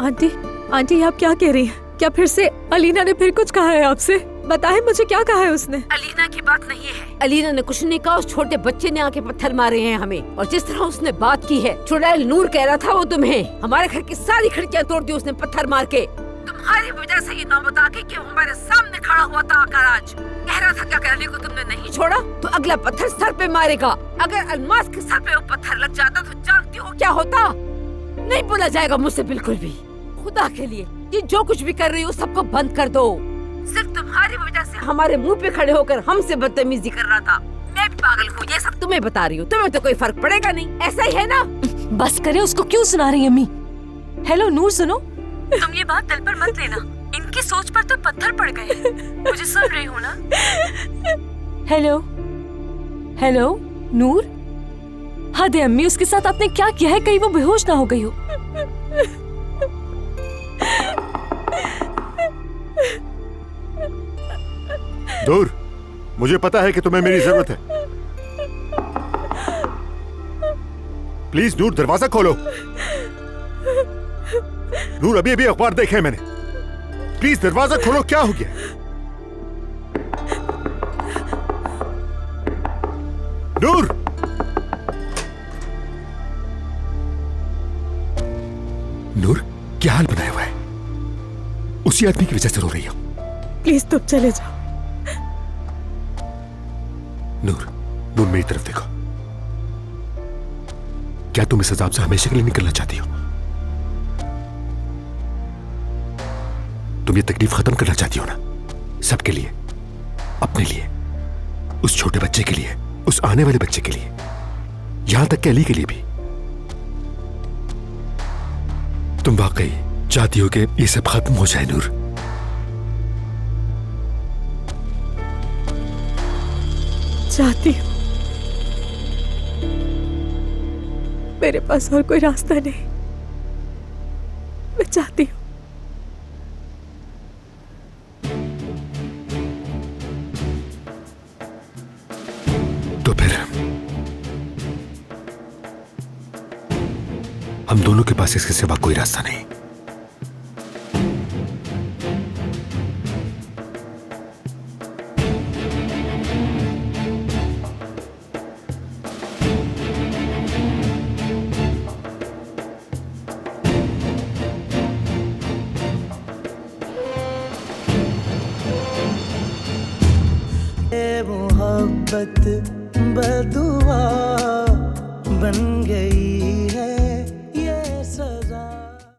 Aunty, aunty आप क्या कह रही हैं? क्या फिर से अलीना ने फिर कुछ कहा है आपसे? बताएं मुझे, क्या कहा है उसने? अलीना की बात नहीं है। अलीना ने कुछ नहीं कहा, उस छोटे बच्चे ने आके पत्थर मारे हैं हमें। और जिस तरह उसने बात की है, चुड़ैल नूर कह रहा था वो तुम्हें, हमारे घर की सारी खिड़कियां तोड़ दी उसने पत्थर मार के। तुम्हारी वजह से ये नौबत आ गई कि वो हमारे सामने खड़ा हुआ था आकर आज। कह रहा था क्या करने को तुमने नहीं छोड़ा तो अगला पत्थर सर पे मारेगा। अगर अलमास के सर पे वो पत्थर लग जाता तो जानती हो क्या होता? नहीं बोला जाएगा मुझसे बिल्कुल भी। खुदा के लिए ये जो कुछ भी कर रही हो सबको बंद कर दो। सिर्फ तुम्हारी वजह से हमारे मुंह पे खड़े होकर हमसे बदतमीजी कर रहा था। मैं भी पागल हूँ, ये सब तुम्हें बता रही हूँ। तुम्हें तो कोई फर्क पड़ेगा नहीं, ऐसा ही है ना? बस करे, उसको क्यों सुना रही अम्मी? हेलो नूर, सुनो। तुम ये बात दिल पर मत लेना, इनकी सोच पर तो पत्थर पड़ गए। मुझे सुन रही हो ना? हेलो हेलो नूर। हद है अम्मी, उसके साथ आपने क्या किया है? कहीं वो बेहोश ना हो गई हो। नूर, मुझे पता है कि तुम्हें मेरी जरूरत है। प्लीज नूर, दरवाजा खोलो। नूर, अभी अभी अखबार देखे हैं मैंने। प्लीज दरवाजा खोलो, क्या हो गया? नूर! नूर, क्या हाल बनाया हुआ है? उसी आदमी की वजह से रो रही हो। प्लीज तुम चले जाओ। नूर, नूर मेरी तरफ देखो। क्या तुम इस अजाब से हमेशा के लिए निकलना चाहती हो? तुम ये तकलीफ खत्म करना चाहती हो ना? सबके लिए, अपने लिए, उस छोटे बच्चे के लिए, उस आने वाले बच्चे के लिए, यहां तक कि अली के लिए भी। तुम वाकई चाहती हो कि ये सब खत्म हो जाए नूर? चाहती हूँ। मेरे पास और कोई रास्ता नहीं। मैं चाहती हूँ। तो फिर हम दोनों के पास इसके सिवा कोई रास्ता नहीं। मोहब्बत बदुआ बन गई है।